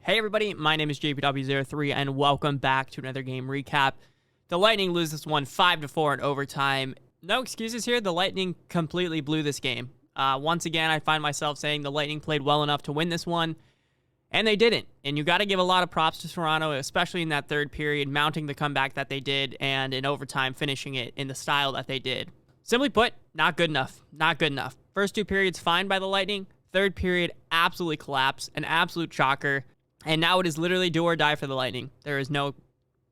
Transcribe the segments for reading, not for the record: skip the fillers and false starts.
Hey everybody, my name is JPW03 and welcome back to another game recap. The Lightning lose this one 5-4 in overtime. No excuses here, the Lightning completely blew this game. Once again, I find myself saying the Lightning played well enough to win this one, and they didn't. And you got to give a lot of props to Toronto, especially in that third period, mounting the comeback that they did, and in overtime finishing it in the style that they did. Simply put, not good enough. Not good enough. First two periods fine by the Lightning. Third period absolutely collapsed, an absolute shocker. And now it is literally do or die for the Lightning. There is no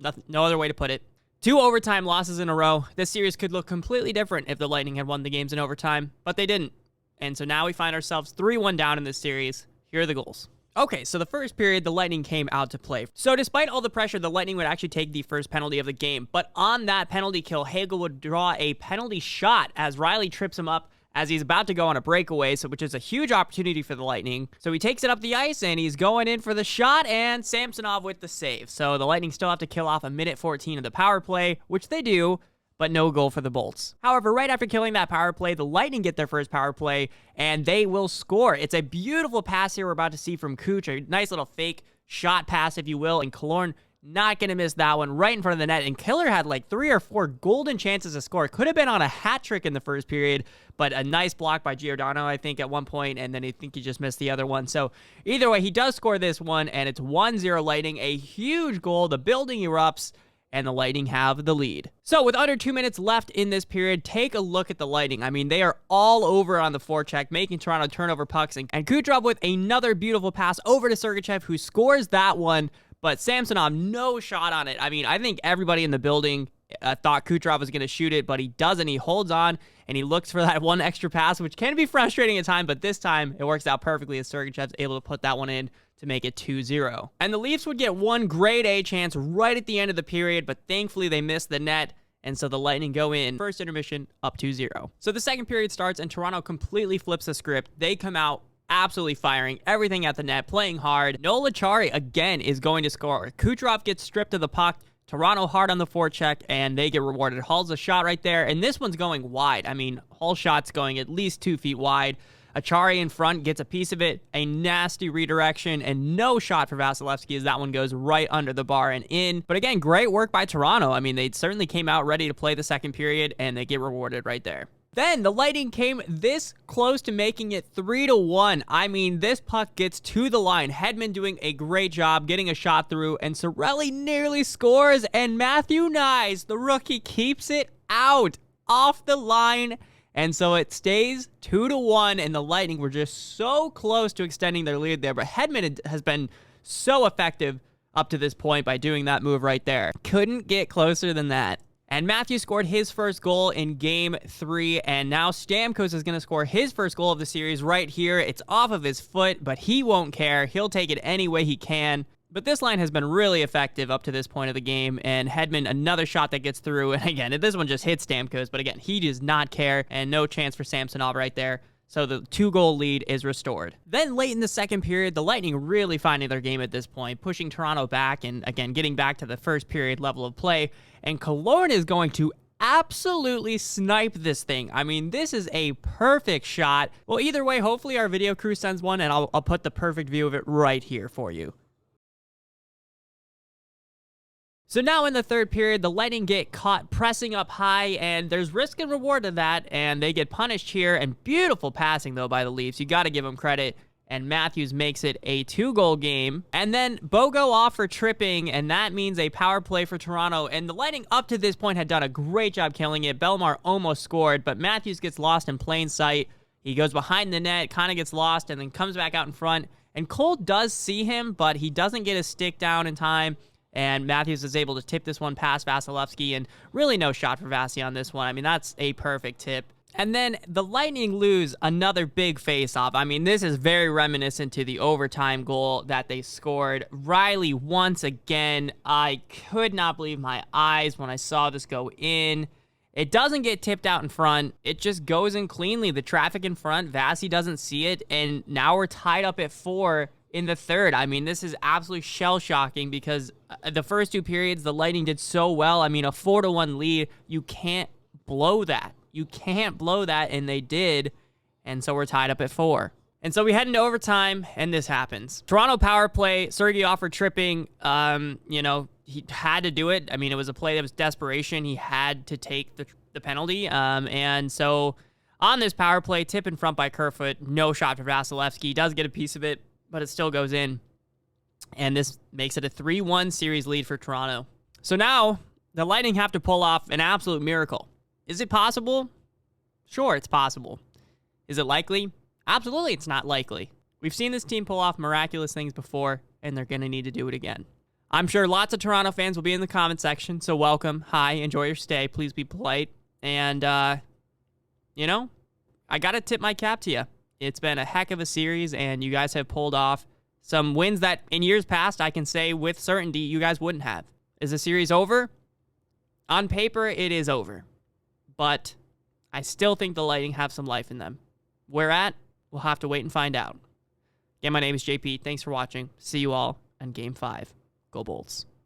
other way to put it. 2 overtime losses in a row. This series could look completely different if the Lightning had won the games in overtime, but they didn't. And so now we find ourselves 3-1 down in this series. Here are the goals. Okay, so the first period, the Lightning came out to play. So despite all the pressure, the Lightning would actually take the first penalty of the game. But on that penalty kill, Hagel would draw a penalty shot as Riley trips him up as he's about to go on a breakaway, which is a huge opportunity for the Lightning. So he takes it up the ice, and he's going in for the shot, and Samsonov with the save. So the Lightning still have to kill off a minute 14 of the power play, which they do, but no goal for the Bolts. However, right after killing that power play, the Lightning get their first power play, and they will score. It's a beautiful pass here we're about to see from Cooch, a nice little fake shot pass, if you will, and Killorn not going to miss that one right in front of the net. And Killer had like 3 or 4 golden chances to score. Could have been on a hat trick in the first period, but a nice block by Giordano, I think, at one point, and then I think he just missed the other one. So either way, he does score this one, and it's 1-0 Lightning, a huge goal. The building erupts, and the Lightning have the lead. So with under 2 minutes left in this period, take a look at the Lightning. I mean, they are all over on the forecheck, making Toronto turnover pucks, and Kucherov with another beautiful pass over to Sergachev, who scores that one. But Samsonov, no shot on it. I mean, I think everybody in the building thought Kucherov was going to shoot it, but he doesn't. He holds on, and he looks for that one extra pass, which can be frustrating at times, but this time it works out perfectly as Sergachev's able to put that one in to make it 2-0. And the Leafs would get one grade A chance right at the end of the period, but thankfully they missed the net, and so the Lightning go in first intermission up 2-0. So the second period starts, and Toronto completely flips the script. They come out absolutely firing everything at the net, playing hard. Noel Acciari, again, is going to score. Kucherov gets stripped of the puck. Toronto hard on the forecheck, and they get rewarded. Hall's a shot right there, and this one's going wide. I mean, Hall shot's going at least 2 feet wide. Acciari in front gets a piece of it, a nasty redirection, and no shot for Vasilevsky as that one goes right under the bar and in. But again, great work by Toronto. I mean, they certainly came out ready to play the second period, and they get rewarded right there. Then the Lightning came this close to making it 3-1. I mean, this puck gets to the line. Hedman doing a great job getting a shot through, and Cirelli nearly scores, and Matthew Knies, the rookie, keeps it out off the line, and so it stays 2-1, and the Lightning were just so close to extending their lead there, but Hedman has been so effective up to this point by doing that move right there. Couldn't get closer than that. And Matthews scored his first goal in Game 3, and now Stamkos is going to score his first goal of the series right here. It's off of his foot, but he won't care. He'll take it any way he can. But this line has been really effective up to this point of the game, and Hedman, another shot that gets through. And again, this one just hits Stamkos, but again, he does not care, and no chance for Samsonov right there. So the 2-goal lead is restored. Then late in the second period, the Lightning really finding their game at this point, pushing Toronto back and, again, getting back to the first period level of play. And Killorn is going to absolutely snipe this thing. I mean, this is a perfect shot. Well, either way, hopefully our video crew sends one, and I'll put the perfect view of it right here for you. So now in the third period, the Lightning get caught pressing up high, and there's risk and reward to that, and they get punished here. And beautiful passing, though, by the Leafs. You got to give them credit. And Matthews makes it a 2-goal game. And then Bogo off for tripping, and that means a power play for Toronto. And the Lightning up to this point had done a great job killing it. Bellemare almost scored, but Matthews gets lost in plain sight. He goes behind the net, kind of gets lost, and then comes back out in front. And Cole does see him, but he doesn't get his stick down in time. And Matthews is able to tip this one past Vasilevsky, and really no shot for Vasi on this one. I mean, that's a perfect tip. And then the Lightning lose another big face-off. I mean, this is very reminiscent to the overtime goal that they scored. Riley, once again, I could not believe my eyes when I saw this go in. It doesn't get tipped out in front. It just goes in cleanly. The traffic in front, Vasi doesn't see it, and now we're tied up at 4 in the third. I mean, this is absolutely shell-shocking because the first 2 periods, the Lightning did so well. I mean, a 4-1 lead, you can't blow that. You can't blow that, and they did, and so we're tied up at 4. And so we head into overtime, and this happens. Toronto power play, Sergei offered tripping. He had to do it. I mean, it was a play that was desperation. He had to take the penalty. And so on this power play, tip in front by Kerfoot, no shot for Vasilevsky. He does get a piece of it, but it still goes in. And this makes it a 3-1 series lead for Toronto. So now the Lightning have to pull off an absolute miracle. Is it possible? Sure, it's possible. Is it likely? Absolutely, it's not likely. We've seen this team pull off miraculous things before, and they're going to need to do it again. I'm sure lots of Toronto fans will be in the comment section, so welcome. Hi, enjoy your stay. Please be polite. And, I got to tip my cap to you. It's been a heck of a series, and you guys have pulled off some wins that in years past I can say with certainty you guys wouldn't have. Is the series over? On paper, it is over. But I still think the Lightning have some life in them. Where at? We'll have to wait and find out. Again, my name is JP. Thanks for watching. See you all in Game 5. Go Bolts.